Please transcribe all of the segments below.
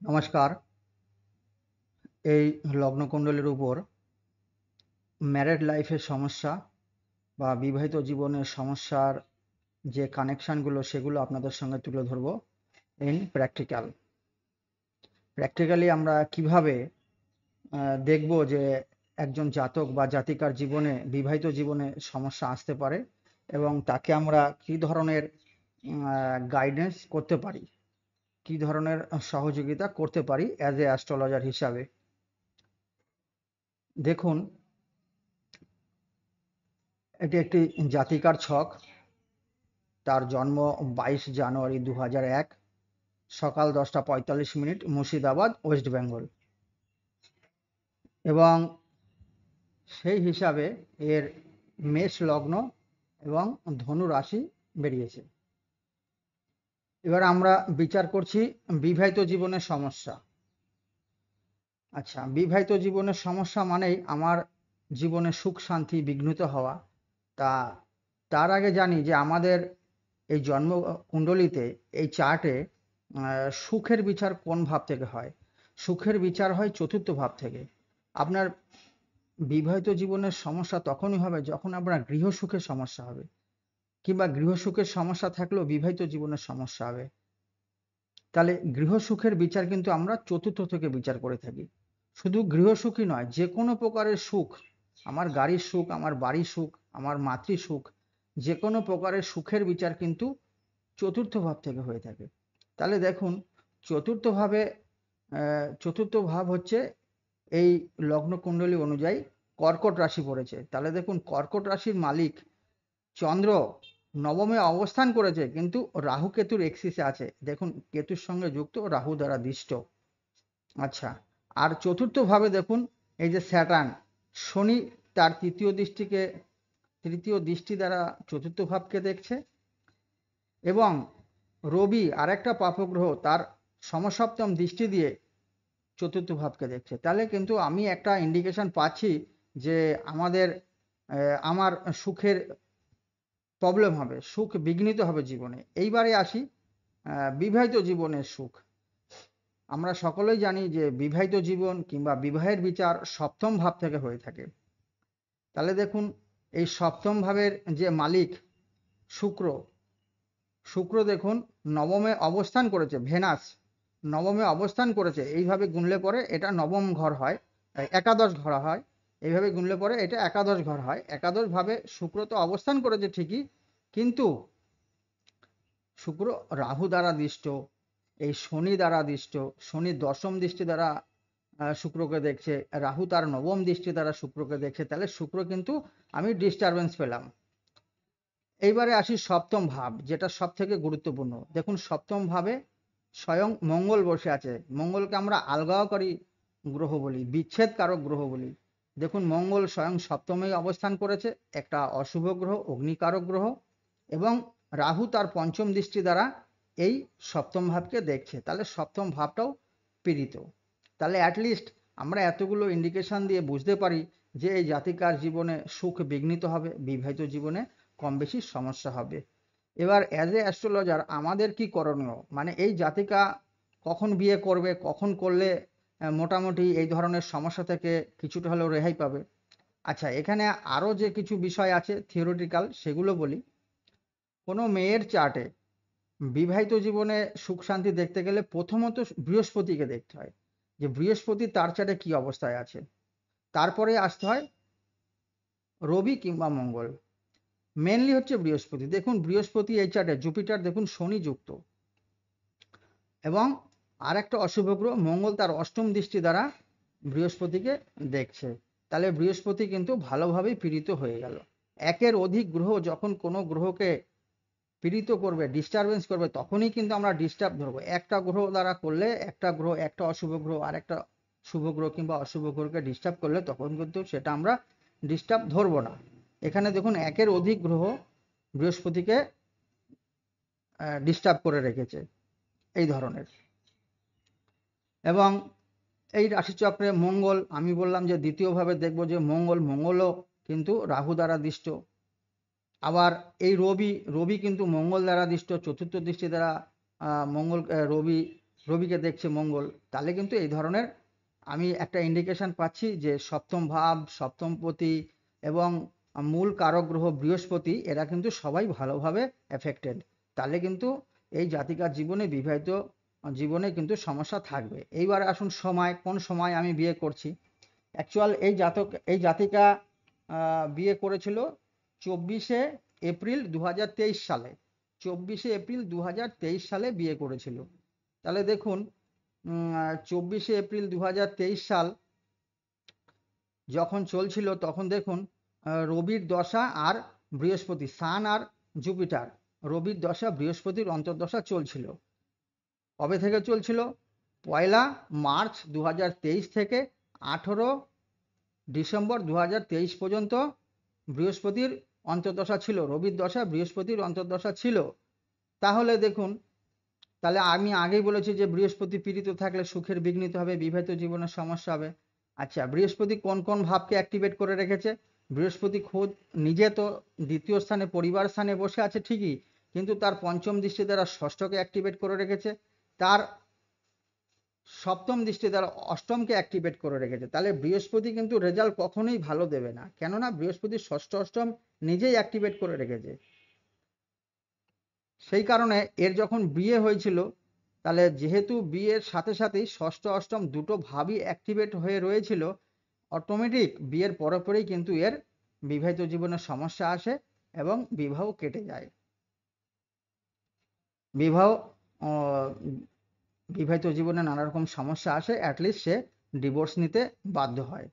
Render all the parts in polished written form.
নমস্কার। এই লগ্নকুণ্ডলীর উপর ম্যারেড লাইফের সমস্যা বা বিবাহিত জীবনের সমস্যার যে কানেকশানগুলো সেগুলো আপনাদের সঙ্গে তুলে ধরব ইন প্র্যাকটিক্যালি আমরা কিভাবে দেখব যে একজন জাতক বা জাতিকার জীবনে বিবাহিত জীবনে সমস্যা আসতে পারে এবং তাকে আমরা কী ধরনের গাইডেন্স করতে পারি, কী ধরনের সহযোগিতা করতে পারি অ্যাজ এ অ্যাস্ট্রোলজার হিসাবে। দেখুন, এটি একটি জাতিকার ছক। তার জন্ম 22 জানুয়ারি 2001, সকাল 10টা 45 মিনিট, মুর্শিদাবাদ, ওয়েস্ট বেঙ্গল। এবং সেই হিসাবে এর মেষ লগ্ন এবং ধনু রাশি বেরিয়েছে। এবার আমরা বিচার করছি বিবাহিত জীবনের সমস্যা। আচ্ছা, বিবাহিত জীবনের সমস্যা মানেই আমার জীবনে সুখ শান্তি বিঘ্নিত হওয়া। তার আগে জানি যে আমাদের এই জন্ম কুণ্ডলিতে, এই চার্টে সুখের বিচার কোন ভাব থেকে হয়? সুখের বিচার হয় চতুর্থ ভাব থেকে। আপনার বিবাহিত জীবনের সমস্যা তখনই হবে যখন আপনার গৃহসুখের সমস্যা হবে, কিংবা গৃহসুখের সমস্যা থাকলেও বিবাহিত জীবনের সমস্যা হবে। তাহলে গৃহসুখের বিচার কিন্তু আমরা চতুর্থ থেকে বিচার করে থাকি। শুধু গৃহসুখই নয়, যে কোনো প্রকারের সুখ, আমার গাড়ির সুখ, আমার বাড়ির সুখ, আমার মাতৃ সুখ, যে কোনো প্রকারের সুখের বিচার কিন্তু চতুর্থ ভাব থেকে হয়ে থাকে। তাহলে দেখুন, চতুর্থ ভাব হচ্ছে এই লগ্ন কুণ্ডলী অনুযায়ী কর্কট রাশি পড়েছে। তাহলে দেখুন, কর্কট রাশির মালিক চন্দ্র নবমে অবস্থান করেছে, কিন্তু রাহু কেতুর এক্সিসে আছে। দেখুন, কেতুর সঙ্গে যুক্ত, রাহু দ্বারা দিষ্ট। আচ্ছা, আর চতুর্থ ভাবে দেখুন, এই যে স্যাটার্ন, শনি তার তৃতীয় দৃষ্টি দ্বারা চতুর্থ ভাবকে দেখছে, এবং রবি আরেকটা পাপগ্রহ তার সমসপ্তম দৃষ্টি দিয়ে চতুর্থ ভাবকে দেখছে। তাহলে কিন্তু আমি একটা ইন্ডিকেশন পাচ্ছি যে আমার সুখের প্রবলেম হবে, সুখ বিঘ্নিত হবে জীবনে। এইবারে আসি বিবাহিত জীবনের সুখ। আমরা সকলেই জানি যে বিবাহিত জীবন কিংবা বিবাহের বিচার সপ্তম ভাব থেকে হয়ে থাকে। তাহলে দেখুন, এই সপ্তম ভাবের যে মালিক শুক্র, শুক্র দেখুন নবমে অবস্থান করেছে। ভেনাস নবমে অবস্থান করেছে, এইভাবে গুনলে পরে এটা নবম ঘর হয়, একাদশ ঘর হয়। এইভাবে গুনলে পরে এটা একাদশ ঘর হয়। একাদশ ভাবে শুক্র তো অবস্থান করেছে ঠিকই, কিন্তু শুক্র রাহু দ্বারা দিষ্ট, এই শনি দ্বারা দিষ্ট। শনি দশম দৃষ্টি দ্বারা শুক্রকে দেখছে, রাহু তার নবম দৃষ্টি দ্বারা শুক্রকে দেখছে। তাহলে শুক্র কিন্তু আমি ডিস্টারবেন্স পেলাম। এইবারে আসি সপ্তম ভাব, যেটা সব থেকে গুরুত্বপূর্ণ। দেখুন, সপ্তম ভাবে স্বয়ং মঙ্গল বসে আছে। মঙ্গলকে আমরা আলগাওকারী গ্রহ বলি, বিচ্ছেদ কারক গ্রহ বলি। দেখুন, মঙ্গল স্বয়ং সপ্তমেই অবস্থান করেছে, একটা অশুভ গ্রহ, অগ্নিকারক গ্রহ, এবং রাহু তার পঞ্চম দৃষ্টি দ্বারা এই সপ্তম ভাবকে দেখছে। তাহলে সপ্তম ভাবটাও পীড়িত। তাহলে অ্যাটলিস্ট আমরা এতগুলো ইন্ডিকেশন দিয়ে বুঝতে পারি যে এই জাতিকার জীবনে সুখ বিঘ্নিত হবে, বিবাহিত জীবনে কম বেশি সমস্যা হবে। এবার অ্যাজ এ অ্যাস্ট্রোলজার আমাদের কি করণীয়, মানে এই জাতিকা কখন বিয়ে করবে, কখন করলে মোটামুটি এই ধরনের সমস্যা থেকে কিছুটা হলেও রেহাই পাবে। আচ্ছা, এখানে আরও যে কিছু বিষয় আছে থিওরিটিক্যাল, সেগুলো বলি। কোনো মেয়ের চার্টে বিবাহিত জীবনে সুখ শান্তি দেখতে গেলে প্রথমত বৃহস্পতিকে দেখতে হয়, যে বৃহস্পতি তার চার্টে কি অবস্থায় আছে। তারপরে আসতে হয় রবি কিংবা মঙ্গল। মেনলি হচ্ছে বৃহস্পতি। দেখুন, বৃহস্পতি এই চার্টে, জুপিটার দেখুন শনি যুক্ত, এবং আর একটা অশুভ গ্রহ মঙ্গল তার অষ্টম দৃষ্টি দ্বারা বৃহস্পতিকে দেখছে। তাহলে বৃহস্পতি কিন্তু ভালোভাবেই পীড়িত হয়ে গেল। একের অধিক গ্রহ যখন কোনো গ্রহকে পীড়িত করবে, ডিস্টারবেন্স করবে, তখনই কিন্তু আমরা ডিস্টার্ব ধরবো। একটা গ্রহ দ্বারা করলে, একটা অশুভ গ্রহ আর একটা শুভ গ্রহ কিংবা অশুভ গ্রহকে ডিস্টার্ব করলে, তখন কিন্তু সেটা আমরা ডিস্টার্ব ধরবো না। এখানে দেখুন, একের অধিক গ্রহ বৃহস্পতিকে ডিস্টার্ব করে রেখেছে এই ধরনের। এবং এই রাশিচক্রে মঙ্গল, আমি বললাম যে দ্বিতীয়ভাবে দেখব যে মঙ্গলও কিন্তু রাহু দ্বারা দিষ্ট। আবার এই রবি কিন্তু মঙ্গল দ্বারা দিষ্ট, চতুর্থ দৃষ্টি দ্বারা রবি রবিকে দেখছে মঙ্গল, তাহলে কিন্তু এই ধরনের আমি একটা ইন্ডিকেশন পাচ্ছি যে সপ্তম ভাব, সপ্তমপতি এবং মূল কারক গ্রহ বৃহস্পতি এরা কিন্তু সবাই ভালোভাবে এফেক্টেড। তাহলে কিন্তু এই জাতিকার জীবনে বিবাহিত জীবনে কিন্তু সমস্যা থাকবে। এইবার আসুন সময়, কোন সময় আমি বিয়ে করছি। অ্যাকচুয়াল এই জাতিকা বিয়ে করেছিল 24শে এপ্রিল 2023 সালে। 24শে এপ্রিল 2023 সালে বিয়ে করেছিল। তাহলে দেখুন 24শে এপ্রিল 2023 সাল যখন চলছিল তখন দেখুন রবির দশা আর বৃহস্পতি, সান আর জুপিটার, রবির দশা বৃহস্পতির অন্তর্দশা চলছিল। কবে থেকে চলছিল? 1 মার্চ 2023 থেকে 18 ডিসেম্বর 2023 পর্যন্ত বৃহস্পতির অন্তর্দশা ছিল, রবির দশা বৃহস্পতির অন্তর্দশা ছিল। তাহলে দেখুন, তাহলে আমি আগেই বলেছি যে বৃহস্পতি পীড়িত থাকলে সুখের বিঘ্নিত হবে, বিবাহিত জীবনের সমস্যা হবে। আচ্ছা, বৃহস্পতি কোন কোন ভাবকে অ্যাক্টিভেট করে রেখেছে? বৃহস্পতি খোদ নিজে তো দ্বিতীয় স্থানে, পরিবার স্থানে বসে আছে ঠিকই, কিন্তু তার পঞ্চম দৃষ্টি দ্বারা ষষ্ঠকে অ্যাক্টিভেট করে রেখেছে, তার সপ্তম দৃষ্টি দ্বারা অষ্টমকে অ্যাক্টিভেট করে রেখেছে। তাহলে বৃহস্পতি কিন্তু রেজাল্ট কখনোই ভালো দেবে না, কেননা বৃহস্পতি ষষ্ঠ অষ্টম নিজেই অ্যাক্টিভেট করে রেখেছে। সেই কারণে এর যখন বিয়ে হয়েছিল, তাহলে যেহেতু বিয়ের সাথে সাথেই ষষ্ঠ অষ্টম দুটো ভাবই অ্যাক্টিভেট হয়ে রয়েছিল, অটোমেটিক বিয়ের পরপরই কিন্তু এর বিবাহিত জীবনের সমস্যা আসে এবং বিবাহ কেটে যায়। বিবাহিত জীবনে নানা রকম সমস্যা আসে, অ্যাটলিস্ট সে ডিভোর্স নিতে বাধ্য হয়।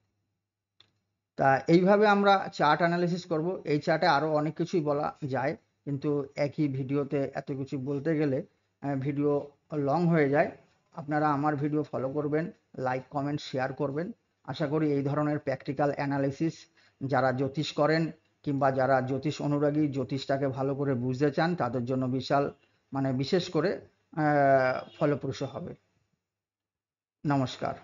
তা এইভাবে আমরা চার্ট অ্যানালিসিস করব। এই চার্টে আরও অনেক কিছুই বলা যায়, কিন্তু একই ভিডিওতে এত কিছু বলতে গেলে ভিডিও লং হয়ে যায়। আপনারা আমার ভিডিও ফলো করবেন, লাইক কমেন্ট শেয়ার করবেন। আশা করি এই ধরনের প্র্যাকটিক্যাল অ্যানালিসিস যারা জ্যোতিষ করেন কিংবা যারা জ্যোতিষ অনুরাগী, জ্যোতিষটাকে ভালো করে বুঝতে চান, তাদের জন্য বিশেষ করে ফলপ্রসূ হবে। নমস্কার।